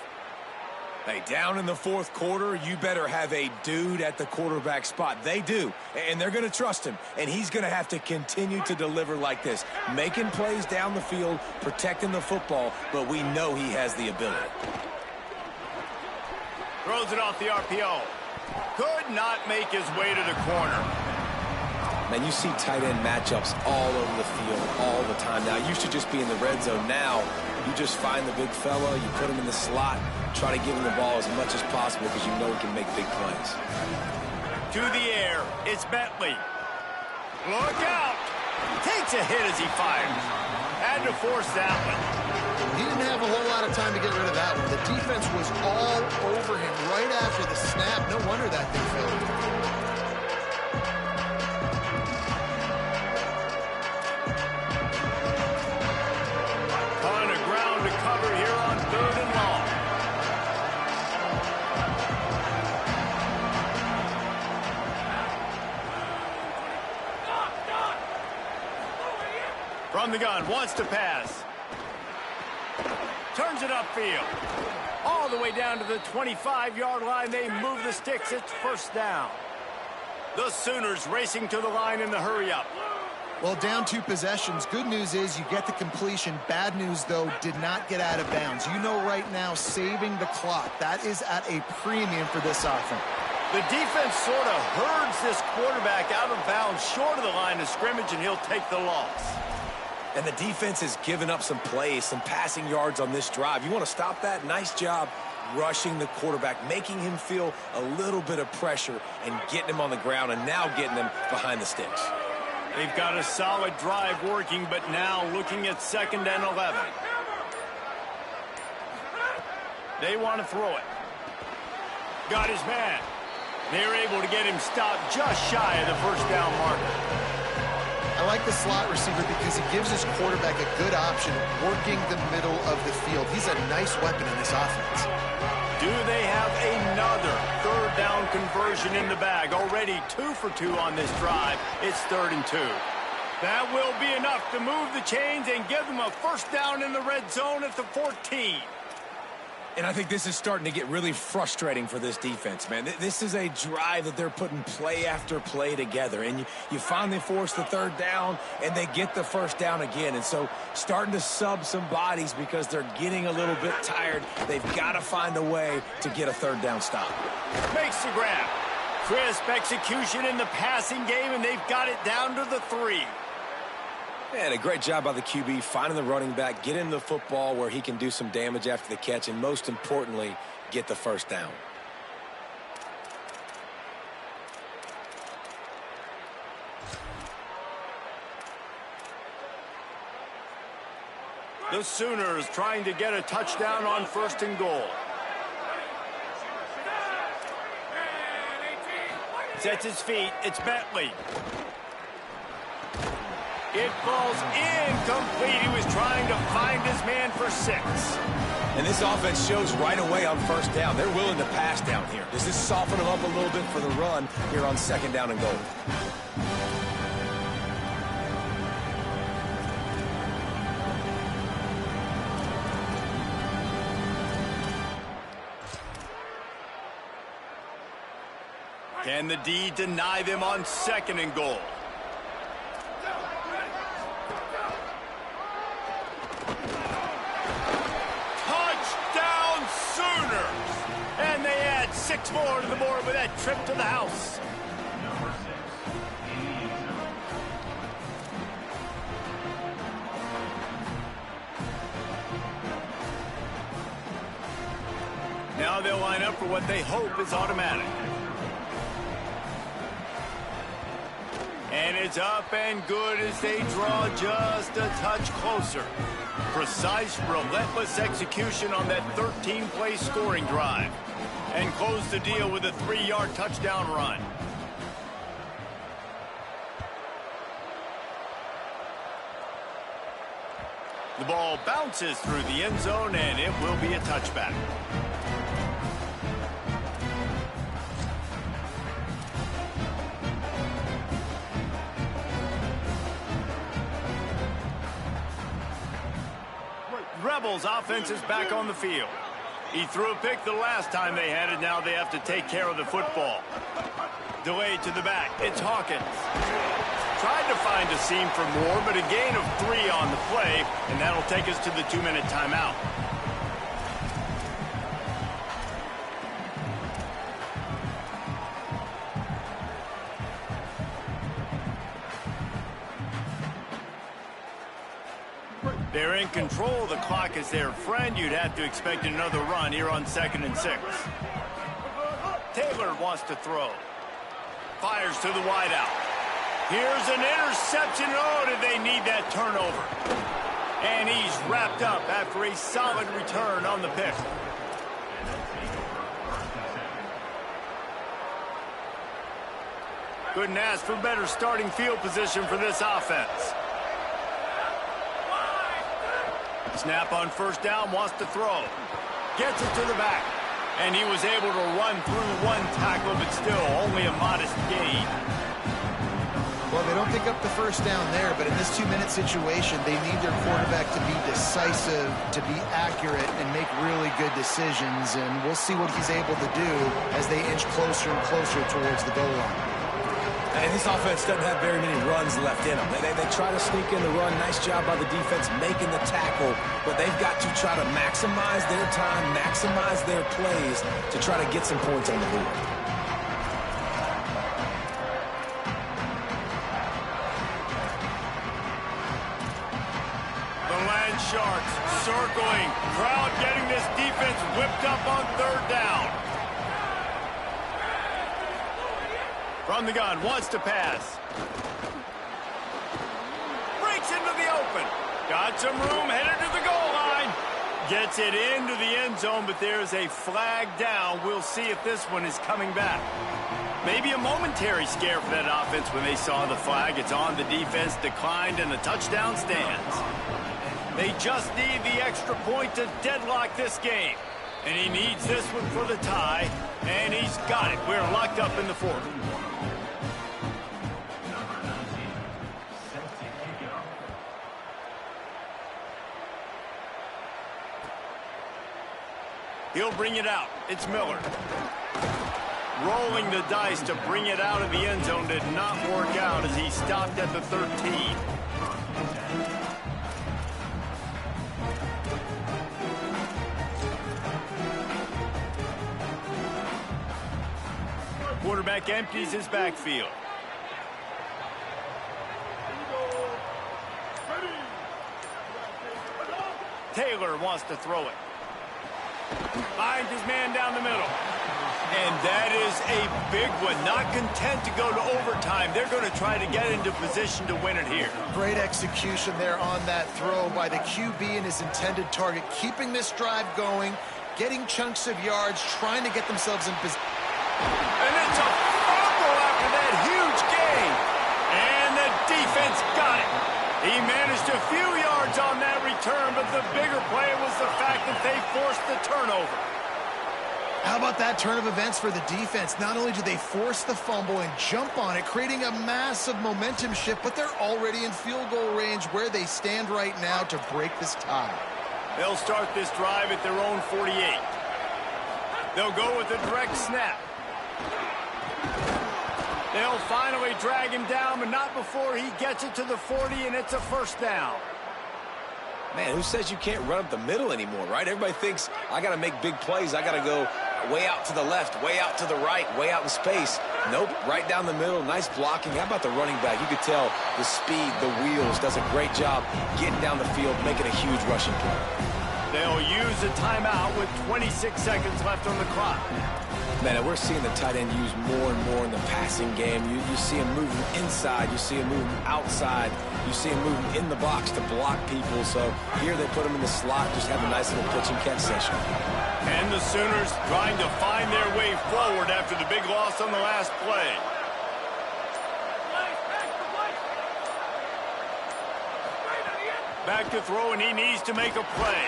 Hey, down in the fourth quarter, you better have a dude at the quarterback spot. They do, and they're going to trust him, and he's going to have to continue to deliver like this, making plays down the field, protecting the football, but we know he has the ability. Throws it off the RPO. Could not make his way to the corner. Man, you see tight end matchups all over the field all the time. Now, it used to just be in the red zone. Now, you just find the big fella, you put him in the slot, try to give him the ball as much as possible because you know he can make big plays. To the air, it's Bentley. Look out! Takes a hit as he fires. Had to force that one. He didn't have a whole lot of time to get rid of that one. The defense was all over him right after the snap. No wonder that thing failed. From the gun, wants to pass. Turns it upfield. All the way down to the 25-yard line. They move the sticks. It's first down. The Sooners racing to the line in the hurry-up. Well, down 2 possessions. Good news is you get the completion. Bad news, though, did not get out of bounds. You know right now, saving the clock. That is at a premium for this offense. The defense sort of herds this quarterback out of bounds short of the line of scrimmage, and he'll take the loss. And the defense has given up some plays, some passing yards on this drive. You want to stop that? Nice job rushing the quarterback, making him feel a little bit of pressure and getting him on the ground and now getting him behind the sticks. They've got a solid drive working, but now looking at 2nd and 11. They want to throw it. Got his man. They're able to get him stopped just shy of the first down marker. I like the slot receiver because he gives his quarterback a good option working the middle of the field. He's a nice weapon in this offense. Do they have another 3rd down conversion in the bag? Already 2 for 2 on this drive. It's 3rd and 2. That will be enough to move the chains and give them a first down in the red zone at the 14. And I think this is starting to get really frustrating for this defense, man. This is a drive that they're putting play after play together. And you finally force the 3rd down, and they get the first down again. And so starting to sub some bodies because they're getting a little bit tired. They've got to find a way to get a 3rd down stop. Makes the grab. Crisp execution in the passing game, and they've got it down to the 3. And a great job by the QB, finding the running back, getting the football where he can do some damage after the catch, and most importantly, get the first down. The Sooners trying to get a touchdown on 1st and goal. Sets his feet. It's Bentley. It falls incomplete. He was trying to find his man for 6. And this offense shows right away on 1st down. They're willing to pass down here. Does this soften them up a little bit for the run here on 2nd down and goal? Can the D deny them on 2nd and goal? And they add 6 more to the board with that trip to the house. Now they'll line up for what they hope is automatic. And it's up and good as they draw just a touch closer. Precise, relentless execution on that 13-play scoring drive. And close the deal with a 3-yard touchdown run. The ball bounces through the end zone, and it will be a touchback. Rebels offense is back on the field. He threw a pick the last time they had it. Now they have to take care of the football. Delayed to the back. It's Hawkins. Tried to find a seam for more, but a gain of 3 on the play, and that'll take us to the 2-minute timeout. They're in control. The clock is their friend. You'd have to expect another run here on 2nd and 6. Taylor wants to throw. Fires to the wideout. Here's an interception. Oh, did they need that turnover? And he's wrapped up after a solid return on the pick. Couldn't ask for better starting field position for this offense. Snap on 1st down, wants to throw. Gets it to the back. And he was able to run through 1 tackle, but still only a modest gain. Well, they don't pick up the 1st down there, but in this 2-minute situation, they need their quarterback to be decisive, to be accurate, and make really good decisions. And we'll see what he's able to do as they inch closer and closer towards the goal line. And this offense doesn't have very many runs left in them. They try to sneak in the run. Nice job by the defense making the tackle. But they've got to try to maximize their time, maximize their plays to try to get some points on the board. The Land Sharks circling. Crowd getting this defense whipped up on 3rd down. From the gun, wants to pass. Breaks into the open. Got some room, headed to the goal line. Gets it into the end zone, but there's a flag down. We'll see if this one is coming back. Maybe a momentary scare for that offense when they saw the flag. It's on the defense, declined, and the touchdown stands. They just need the extra point to deadlock this game. And he needs this one for the tie, and he's got it. We're locked up in the 4th. He'll bring it out. It's Miller. Rolling the dice to bring it out of the end zone did not work out as he stopped at the 13. Quarterback empties his backfield. Taylor wants to throw it. Finds his man down the middle. And that is a big one. Not content to go to overtime. They're going to try to get into position to win it here. Great execution there on that throw by the QB and his intended target. Keeping this drive going, getting chunks of yards, trying to get themselves in position. And it's a fumble after that huge gain. And the defense got it. He managed a few yards on that return, but the bigger play was the fact that they forced the turnover. How about that turn of events for the defense? Not only do they force the fumble and jump on it, creating a massive momentum shift, but they're already in field goal range where they stand right now to break this tie. They'll start this drive at their own 48. They'll go with a direct snap. They'll finally drag him down, but not before he gets it to the 40, and it's a 1st down. Man, who says you can't run up the middle anymore, right? Everybody thinks, I got to make big plays. I got to go way out to the left, way out to the right, way out in space. Nope, right down the middle. Nice blocking. How about the running back? You could tell the speed, the wheels, does a great job getting down the field, making a huge rushing play. They'll use a timeout with 26 seconds left on the clock. Man, we're seeing the tight end used more and more in the passing game. You see him moving inside. You see him moving outside. You see him moving in the box to block people. So here they put him in the slot, just have a nice little pitch and catch session. And the Sooners trying to find their way forward after the big loss on the last play. Back to throw, and he needs to make a play.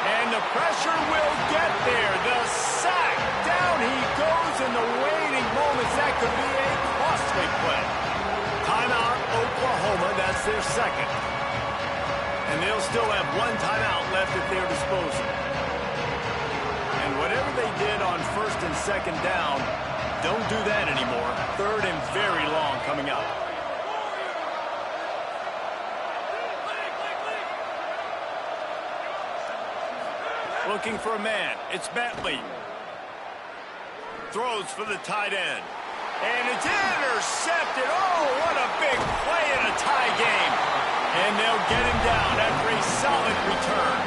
And the pressure will get there. The sack. Down he goes in the waiting moments. That could be a costly play. Timeout, Oklahoma. That's their second. And they'll still have one timeout left at their disposal. And whatever they did on first and second down, don't do that anymore. Third and very long coming up. Looking for a man. It's Bentley. Throws for the tight end. And it's intercepted. Oh, what a big play in a tie game. And they'll get him down after a solid return.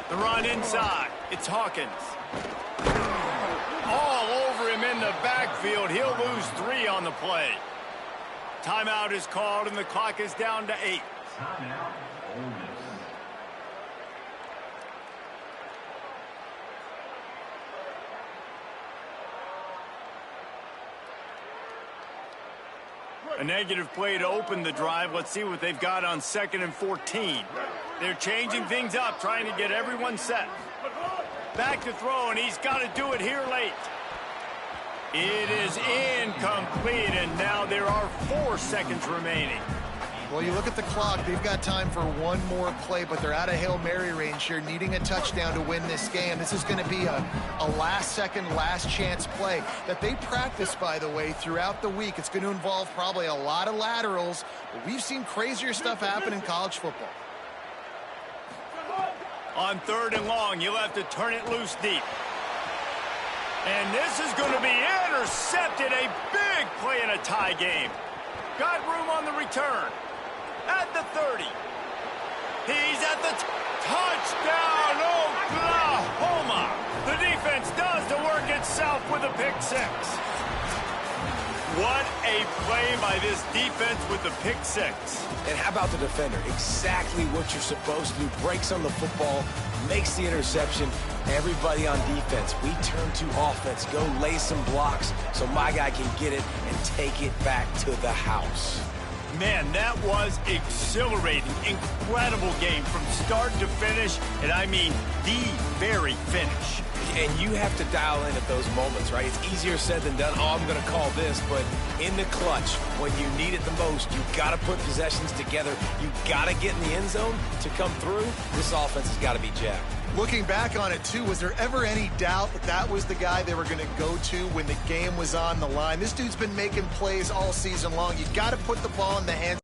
The run inside. It's Hawkins. All over him in the backfield. He'll lose 3 on the play. Timeout is called, and the clock is down to 8. Timeout, Ole Miss. A negative play to open the drive. Let's see what they've got on 2nd and 14. They're changing things up, trying to get everyone set. Back to throw, and he's got to do it here late. It is incomplete, and now there are 4 seconds remaining. Well, you look at the clock. They've got time for one more play, but they're out of Hail Mary range here, needing a touchdown to win this game. This is going to be a last-second, last-chance play that they practice, by the way, throughout the week. It's going to involve probably a lot of laterals, but we've seen crazier stuff happen in college football. On 3rd and long, you'll have to turn it loose deep. And this is going to be intercepted. A big play in a tie game. Got room on the return. At the 30. He's at the touchdown, Oklahoma. The defense does the work itself with a pick 6. What a play by this defense with the pick 6. And how about the defender? Exactly what you're supposed to do. Breaks on the football, makes the interception. Everybody on defense, we turn to offense. Go lay some blocks so my guy can get it and take it back to the house. Man, that was exhilarating. Incredible game from start to finish, and I mean the very finish. And you have to dial in at those moments, right? It's easier said than done. Oh, I'm going to call this, but in the clutch, when you need it the most, you got to put possessions together. You got to get in the end zone to come through. This offense has got to be jacked. Looking back on it, too, was there ever any doubt that that was the guy they were going to go to when the game was on the line? This dude's been making plays all season long. You got to put the ball in the hands